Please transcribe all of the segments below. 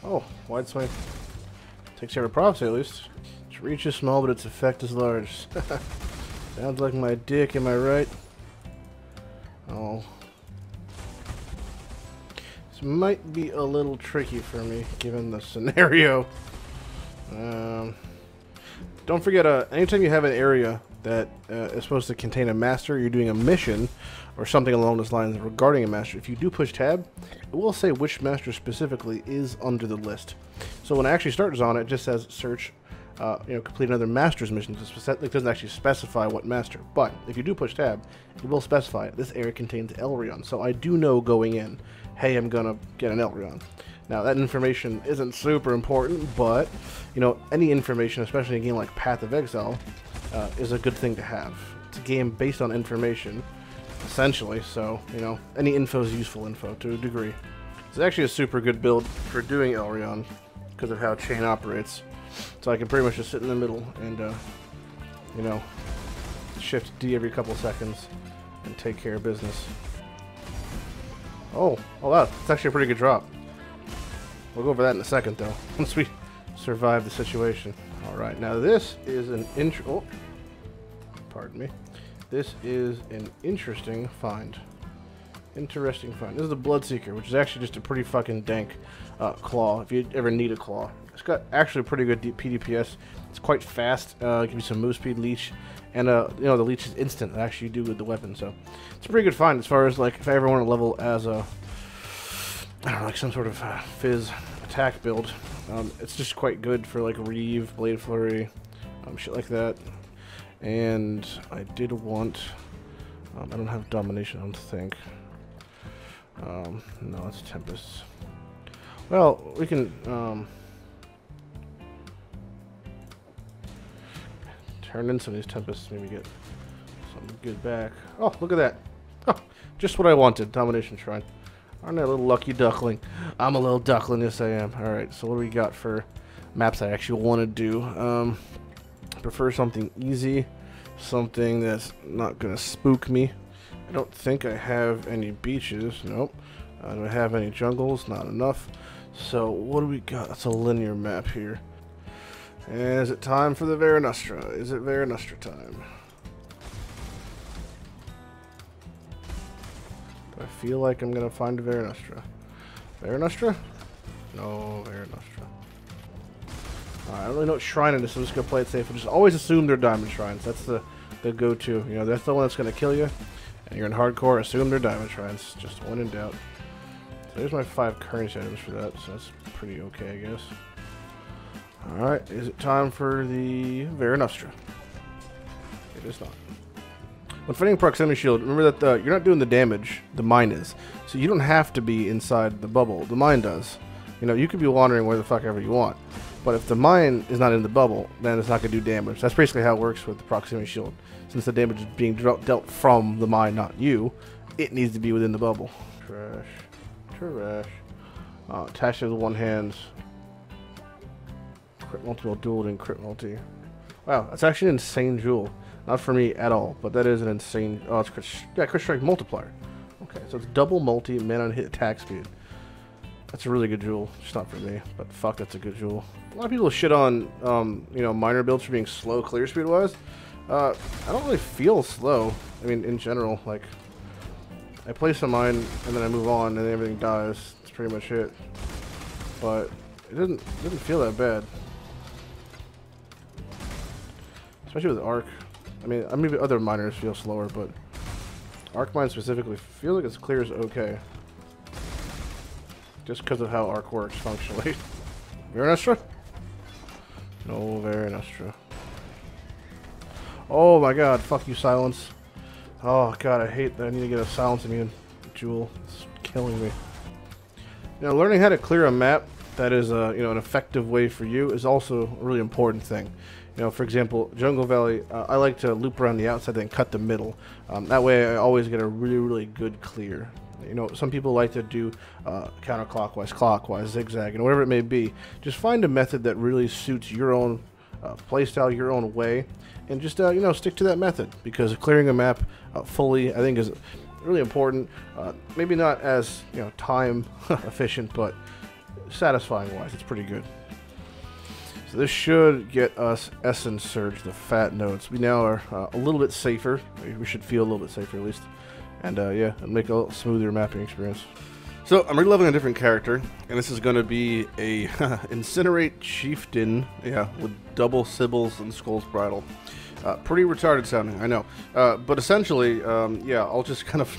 Oh, wide swing. Takes care of prophecy at least. Its reach is small, but its effect is large. Sounds like my dick, am I right? Oh. This might be a little tricky for me, given the scenario. Don't forget, anytime you have an area that is supposed to contain a master, you're doing a mission, or something along those lines regarding a master, if you do push tab, it will say which master specifically is under the list. So when I actually start on it, it just says search, complete another master's mission. It doesn't actually specify what master. But if you do push tab, it will specify this area contains Elryon. So I do know going in, hey, I'm gonna get an Elryon. Now that information isn't super important, but any information, especially in a game like Path of Exile, is a good thing to have. It's a game based on information, essentially. So any info is useful info to a degree. It's actually a super good build for doing Elryon because of how chain operates. So I can pretty much just sit in the middle and shift D every couple seconds and take care of business. Oh, wow, it's actually a pretty good drop. We'll go over that in a second, though, once we survive the situation. All right, now this is an pardon me. This is an interesting find. Interesting find. This is the Bloodseeker, which is actually just a pretty fucking dank claw, if you ever need a claw. It's got actually pretty good PDPS. It's quite fast. Give you some move speed, leech, and the leech is instant. Actually, you do with the weapon, so it's a pretty good find as far as like if I ever want to level as a like some sort of fizz attack build. It's just quite good for like Reeve, Blade Flurry, shit like that. And I did want. I don't have Domination, I don't think. No, it's Tempest. Well, we can turn in some of these Tempests, maybe get something good back. Oh, look at that. Oh, just what I wanted, Domination Shrine. Aren't I a little lucky duckling? I'm a little duckling, yes I am. Alright, so what do we got for maps I actually want to do? Prefer something easy, something that's not going to spook me. I don't think I have any beaches. Nope. Do I have any jungles? Not enough. So what do we got? That's a linear map here. And is it time for the Vera Nostra? Is it Vera Nostra time? Do I feel like I'm going to find a Vera Nostra? Vera Nostra? No, Vera Nostra. Alright, I don't really know what shrine it is, so I'm just going to play it safe. Just always assume they're diamond shrines. That's the go-to. That's the one that's going to kill you. And you're in hardcore, assume they're diamond shrines. Just when in doubt. So there's my 5 currency items for that, so that's pretty okay, I guess. Alright, is it time for the Vera Nostra? It is not. When fighting proximity shield, remember that you're not doing the damage, the mine is. So you don't have to be inside the bubble, the mine does. You could be wandering where the fuck ever you want. But if the mine is not in the bubble, then it's not going to do damage. That's basically how it works with the proximity shield. Since the damage is being dealt from the mine, not you, it needs to be within the bubble. Trash. Trash. Attached to the one hand. Crit multi will duel and crit multi. Wow, that's actually an insane jewel. Not for me at all, but that is an insane. Oh, it's crit strike multiplier. Okay, so it's double multi, mana and hit attack speed. That's a really good jewel. Just not for me, but fuck, that's a good jewel. A lot of people shit on, minor builds for being slow clear speed wise. I don't really feel slow. I mean, in general, like, I play some mine and then I move on and everything dies. That's pretty much it. But it didn't feel that bad. Especially with Arc. I mean, maybe other miners feel slower, but Arc mine specifically feels like it's clear as okay. Just because of how Arc works functionally. Vera Nostra? No Vera Nostra. Oh my god, fuck you, silence. Oh god, I hate that I need to get a silence immune jewel. It's killing me. Learning how to clear a map that is an effective way for you is also a really important thing. For example, Jungle Valley, I like to loop around the outside and cut the middle. That way I always get a really, really good clear. Some people like to do counterclockwise, clockwise, zigzag, whatever it may be. Just find a method that really suits your own playstyle, your own way, and just stick to that method, because clearing a map fully, I think, is really important. Maybe not as time efficient, but satisfying wise, it's pretty good. So this should get us Essence Surge, the fat nodes. We now are a little bit safer. We should feel a little bit safer at least. And yeah, it'll make a smoother mapping experience. So I'm releveling a different character, and this is going to be a Incinerate Chieftain, yeah, with double Sybils and Skull's Bridle. Pretty retarded sounding, I know. But essentially, yeah, I'll just kind of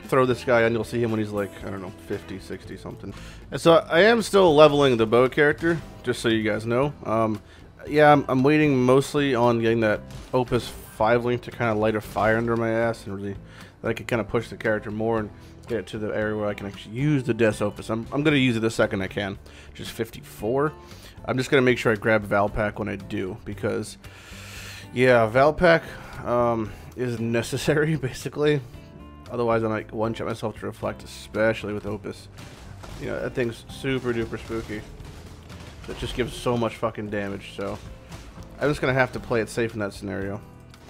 throw this guy and you'll see him when he's like, I don't know, 50, 60 something. And so I am still leveling the bow character, just so you guys know. Yeah, I'm waiting mostly on getting that Opus 5 link to kind of light a fire under my ass, and really that I can kind of push the character more and get it to the area where I can actually use the Death Opus. I'm going to use it the second I can, which is 54. I'm just going to make sure I grab Valpack when I do, because, yeah, Valpack is necessary, basically. Otherwise, I might one-shot myself to Reflect, especially with Opus. You know, that thing's super duper spooky. It just gives so much fucking damage, so I'm just going to have to play it safe in that scenario.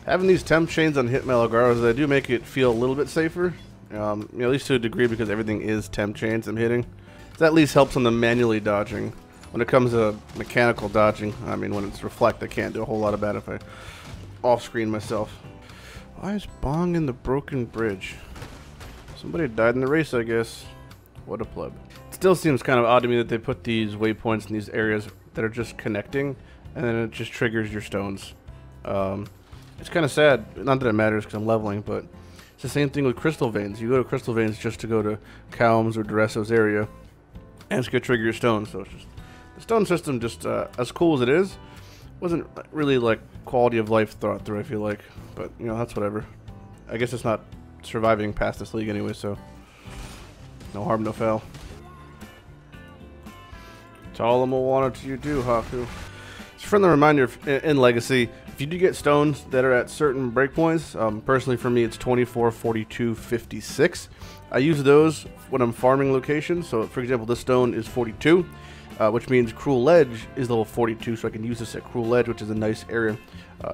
Having these temp chains on hit Malagaros, they do make it feel a little bit safer. You know, at least to a degree, because everything is temp chains I'm hitting. So that at least helps on the manually dodging. When it comes to mechanical dodging, I mean, when it's Reflect, I can't do a whole lot about it if I off-screen myself. Why is Bong in the broken bridge? Somebody died in the race, I guess. What a pleb. It still seems kind of odd to me that they put these waypoints in these areas that are just connecting, and then it just triggers your stones. It's kind of sad. Not that it matters because I'm leveling, but it's the same thing with Crystal Veins. You go to Crystal Veins just to go to Calm's or Duresso's area, and it's going to trigger your stones. So it's just, the stone system, just as cool as it is, wasn't really like quality of life thought through, I feel like. But, you know, that's whatever. I guess it's not surviving past this league anyway, so no harm, no foul. That's all I'm wanted to you do, Haku. Just a friendly reminder, in Legacy, if you do get stones that are at certain breakpoints, personally for me it's 24, 42, 56. I use those when I'm farming locations. So for example, this stone is 42, which means Cruel Ledge is level 42, so I can use this at Cruel Ledge, which is a nice area,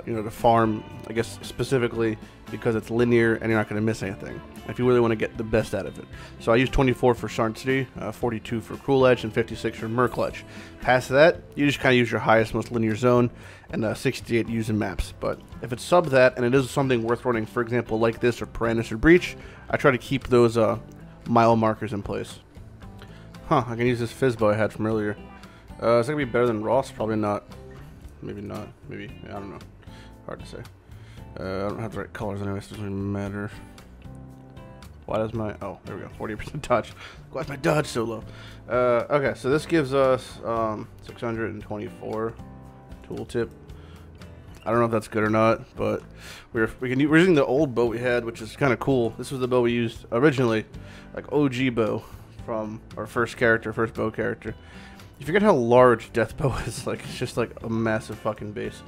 you know, to farm, I guess specifically because it's linear and you're not going to miss anything if you really want to get the best out of it. So I use 24 for Sharn City, 42 for Cruel Edge, and 56 for Merc Ledge. Past that, you just kind of use your highest, most linear zone, and 68 using maps. But if it's sub that, and it is something worth running, for example, like this, or Piranhas or Breach, I try to keep those mile markers in place. Huh, I can use this Fizzbow I had from earlier. Is that going to be better than Ross? Probably not. Maybe not. Maybe. I don't know. Hard to say. I don't have the right colors anyway, so it doesn't really matter. Why does my... Oh, there we go. 40% dodge. Why is my dodge so low? Okay, so this gives us 624 tooltip. I don't know if that's good or not, but we're using the old bow we had, which is kind of cool. This was the bow we used originally, like OG bow from our first bow character. You forget how large Death Bow is. Like, it's just like a massive fucking base.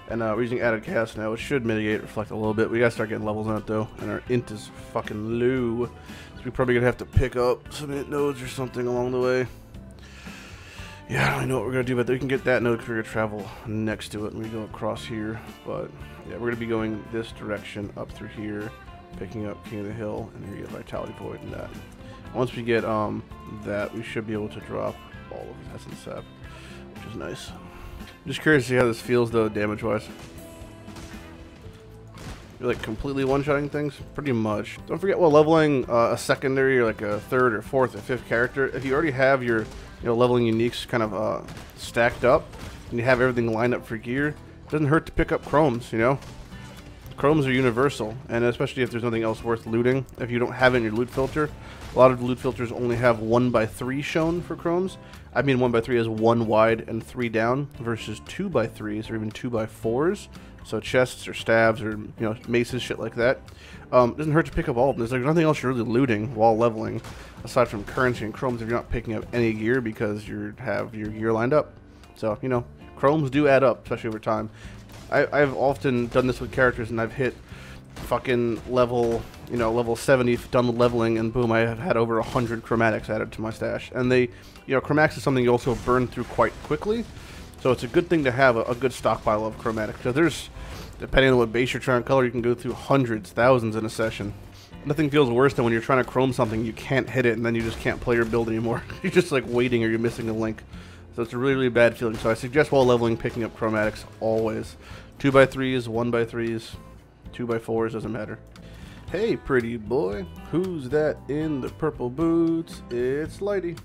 And we're using added chaos now, which should mitigate Reflect a little bit. We gotta start getting levels on it though, and our int is fucking low, so we're probably gonna have to pick up some int nodes or something along the way. Yeah, I don't really know what we're gonna do, but we can get that node because we're gonna travel next to it and we go across here. But yeah, we're gonna be going this direction up through here, picking up King of the Hill, and here we get Vitality Void and that. Once we get that, we should be able to drop all of Essence Sap, which is nice. Just curious to see how this feels though, damage wise. You're like completely one-shotting things? Pretty much. Don't forget, while leveling a secondary or like a third or fourth or fifth character, if you already have your leveling uniques kind of stacked up and you have everything lined up for gear, it doesn't hurt to pick up chromes, you know? Chromes are universal, and especially if there's nothing else worth looting. If you don't have it in your loot filter, a lot of loot filters only have 1x3 shown for chromes. I mean 1x3 is 1 wide and 3 down versus 2x3s or even 2x4s. So chests or stabs or maces, shit like that. It doesn't hurt to pick up all of them. There's like nothing else you're really looting while leveling aside from currency and chromes if you're not picking up any gear because you have your gear lined up. So chromes do add up, especially over time. I've often done this with characters and I've hit fucking level 70 done leveling, and boom, I have had over 100 chromatics added to my stash. And they, chromatics is something you also burn through quite quickly, so it's a good thing to have a good stockpile of chromatics. So there's, depending on what base you're trying to color, you can go through hundreds, thousands in a session. Nothing feels worse than when you're trying to chrome something, you can't hit it, and then you just can't play your build anymore. You're just like waiting, or you're missing a link. So it's a really, really bad feeling. So I suggest while leveling, picking up chromatics always. 2x3s, 1x3s, 2x4s, doesn't matter. Hey, pretty boy, who's that in the purple boots? It's Lighty.